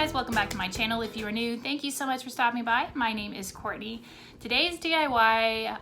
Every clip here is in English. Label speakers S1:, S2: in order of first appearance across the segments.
S1: guys, welcome back to my channel. If you are new, thank you so much for stopping by. My name is Courtney. Today's DIY,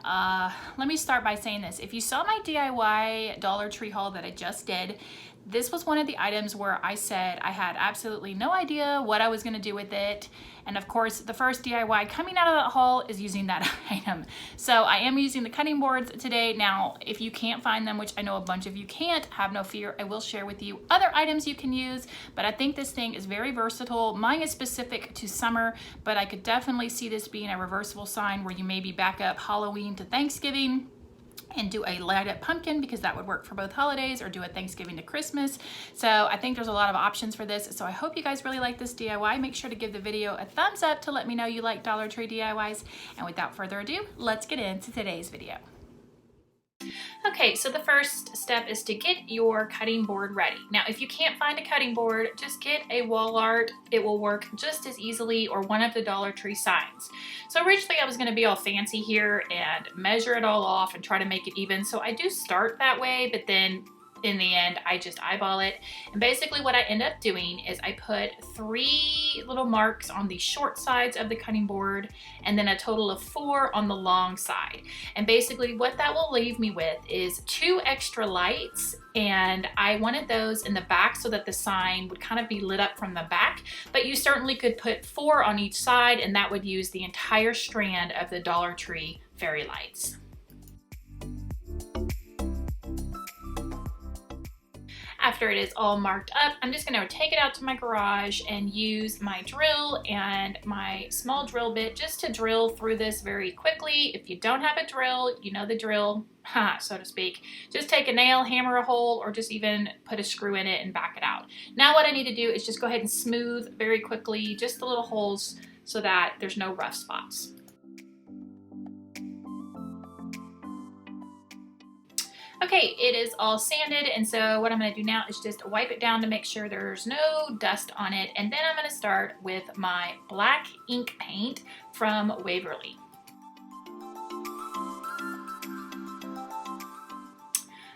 S1: let me start by saying this. If you saw my DIY Dollar Tree haul that I just did, this was one of the items where I said I had absolutely no idea what I was going to do with it. And of course, the first DIY coming out of that haul is using that item. So I am using the cutting boards today. Now, if you can't find them, which I know a bunch of you can't, have no fear. I will share with you other items you can use, but I think this thing is very versatile. Mine is specific to summer, but I could definitely see this being a reversible sign where you maybe back up Halloween to Thanksgiving and do a light up pumpkin, because that would work for both holidays, or do a Thanksgiving to Christmas. So I think there's a lot of options for this. So I hope you guys really like this DIY. Make sure to give the video a thumbs up to let me know you like Dollar Tree DIYs. And without further ado, let's get into today's video. Okay, so the first step is to get your cutting board ready. Now, if you can't find a cutting board, just get a wall art. It will work just as easily, or one of the Dollar Tree signs. So originally I was going to be all fancy here and measure it all off and try to make it even. So I do start that way, but then in the end, I just eyeball it. And basically what I end up doing is I put 3 little marks on the short sides of the cutting board, and then a total of 4 on the long side. And basically what that will leave me with is 2 extra lights, and I wanted those in the back so that the sign would kind of be lit up from the back, but you certainly could put 4 on each side, and that would use the entire strand of the Dollar Tree fairy lights. After it is all marked up, I'm just going to take it out to my garage and use my drill and my small drill bit just to drill through this very quickly. If you don't have a drill, you know the drill, so to speak. Just take a nail, hammer a hole, or just even put a screw in it and back it out. Now what I need to do is just go ahead and smooth very quickly just the little holes so that there's no rough spots. Okay, it is all sanded, and so what I'm going to do now is just wipe it down to make sure there's no dust on it, and then I'm going to start with my black ink paint from Waverly.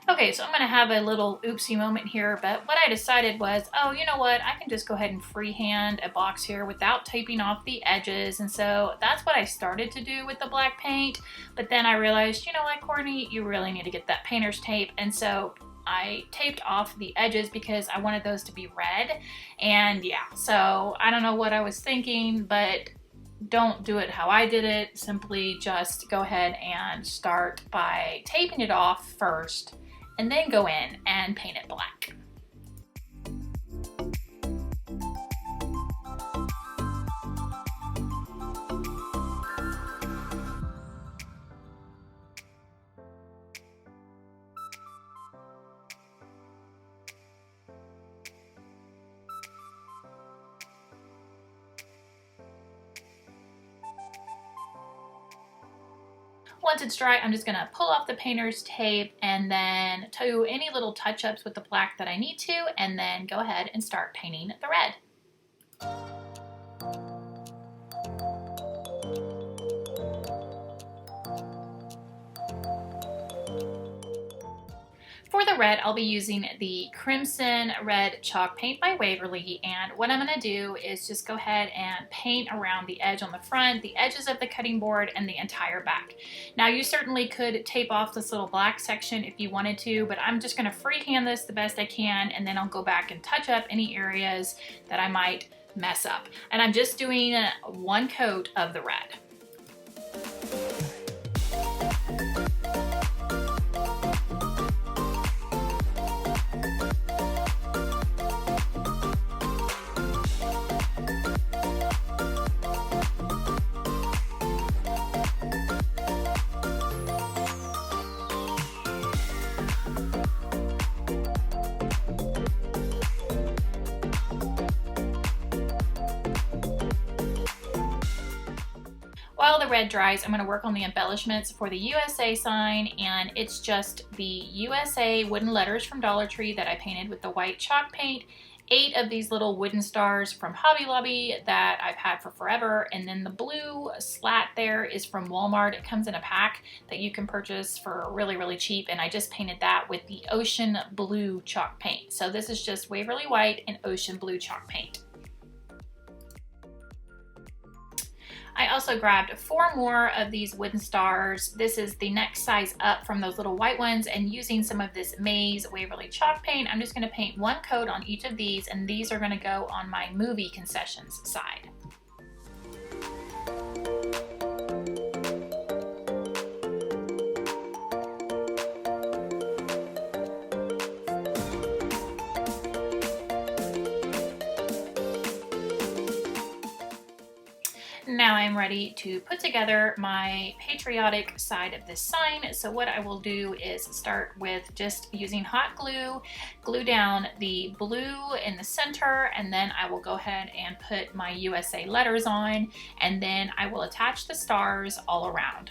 S1: Okay, so I'm going to have a little oopsie moment here, but what I decided was, oh, you know what, I can just go ahead and freehand a box here without taping off the edges, and so that's what I started to do with the black paint, but then I realized, you know what, Courtney, you really need to get that painter's tape, and so I taped off the edges because I wanted those to be red, and yeah, so I don't know what I was thinking, but don't do it how I did it. Simply just go ahead and start by taping it off first, and then go in and paint it black. Once it's dry, I'm just going to pull off the painter's tape and then do any little touch-ups with the black that I need to, and then go ahead and start painting the red. For the red, I'll be using the Crimson Red Chalk Paint by Waverly, and what I'm going to do is just go ahead and paint around the edge on the front, the edges of the cutting board, and the entire back. Now you certainly could tape off this little black section if you wanted to, but I'm just going to freehand this the best I can, and then I'll go back and touch up any areas that I might mess up. And I'm just doing 1 coat of the red. While the red dries, I'm going to work on the embellishments for the USA sign, and it's just the USA wooden letters from Dollar Tree that I painted with the white chalk paint, 8 of these little wooden stars from Hobby Lobby that I've had for forever, and then the blue slat there is from Walmart. It comes in a pack that you can purchase for really, really cheap, and I just painted that with the ocean blue chalk paint. So this is just Waverly white and ocean blue chalk paint. I also grabbed 4 more of these wooden stars. This is the next size up from those little white ones, and using some of this Maze Waverly chalk paint, I'm just going to paint 1 coat on each of these, and these are going to go on my movie concessions side. Now I'm ready to put together my patriotic side of this sign. So what I will do is start with just using hot glue, glue down the blue in the center, and then I will go ahead and put my USA letters on, and then I will attach the stars all around.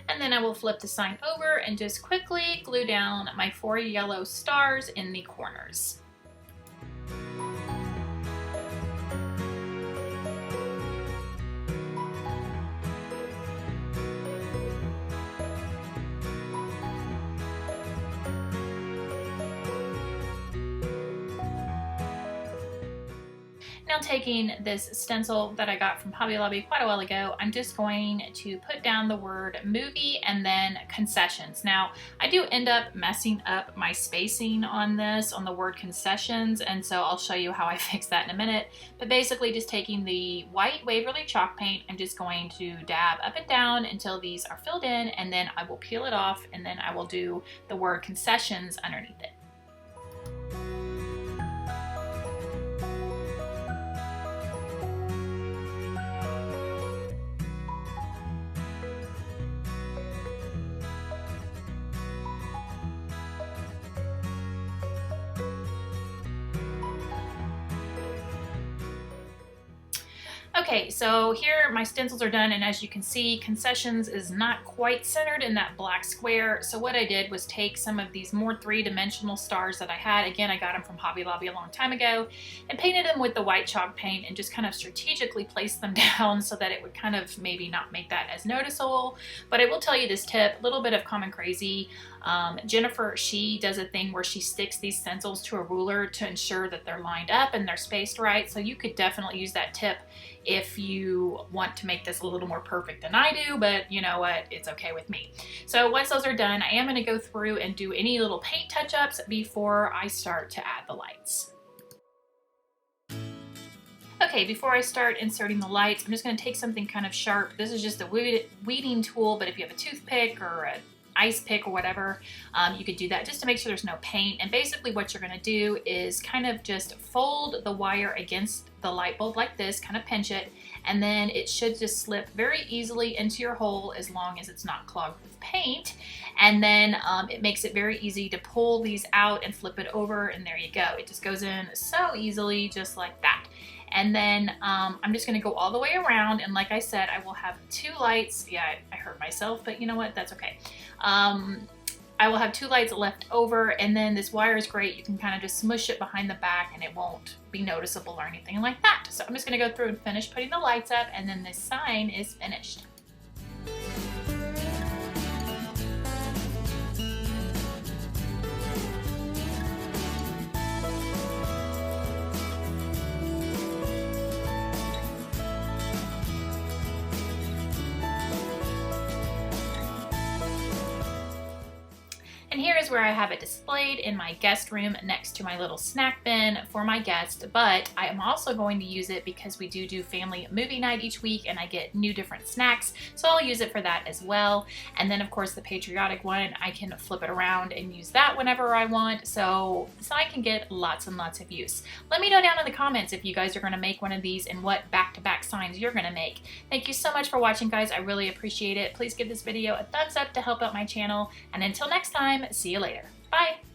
S1: And then I will flip the sign over and just quickly glue down my 4 yellow stars in the corners. Now taking this stencil that I got from Hobby Lobby quite a while ago, I'm just going to put down the word movie and then concessions. Now I do end up messing up my spacing on this, on the word concessions, and so I'll show you how I fix that in a minute. But basically just taking the white Waverly chalk paint, I'm just going to dab up and down until these are filled in, and then I will peel it off, and then I will do the word concessions underneath it. Okay, so here my stencils are done, and as you can see, concessions is not quite centered in that black square. So what I did was take some of these more 3-dimensional stars that I had. Again, I got them from Hobby Lobby a long time ago, and painted them with the white chalk paint and just kind of strategically placed them down so that it would kind of maybe not make that as noticeable. But I will tell you this tip, a little bit of common crazy. Jennifer, she does a thing where she sticks these stencils to a ruler to ensure that they're lined up and they're spaced right. So you could definitely use that tip if you want to make this a little more perfect than I do, but you know what, it's okay with me. So once those are done, I am going to go through and do any little paint touch-ups before I start to add the lights. Okay, before I start inserting the lights, I'm just going to take something kind of sharp. This is just a weeding tool, but if you have a toothpick or a ice pick or whatever, you could do that just to make sure there's no paint. And basically what you're going to do is kind of just fold the wire against the light bulb like this, kind of pinch it, and then it should just slip very easily into your hole as long as it's not clogged with paint. And then it makes it very easy to pull these out and flip it over, and there you go. It just goes in so easily, just like that. And then I'm just going to go all the way around, and like I said, I will have 2 lights. Yeah, I hurt myself, but you know what? That's okay. I will have 2 lights left over, and then this wire is great. You can kind of just smush it behind the back, and it won't be noticeable or anything like that. So I'm just going to go through and finish putting the lights up, and then this sign is finished. And here is where I have it displayed in my guest room next to my little snack bin for my guests, but I am also going to use it because we do family movie night each week and I get new different snacks, so I'll use it for that as well. And then of course the patriotic one, I can flip it around and use that whenever I want, so I can get lots and lots of use. Let me know down in the comments if you guys are going to make one of these and what back-to-back signs you're going to make. Thank you so much for watching, guys. I really appreciate it. Please give this video a thumbs up to help out my channel, and until next time, see you later. Bye!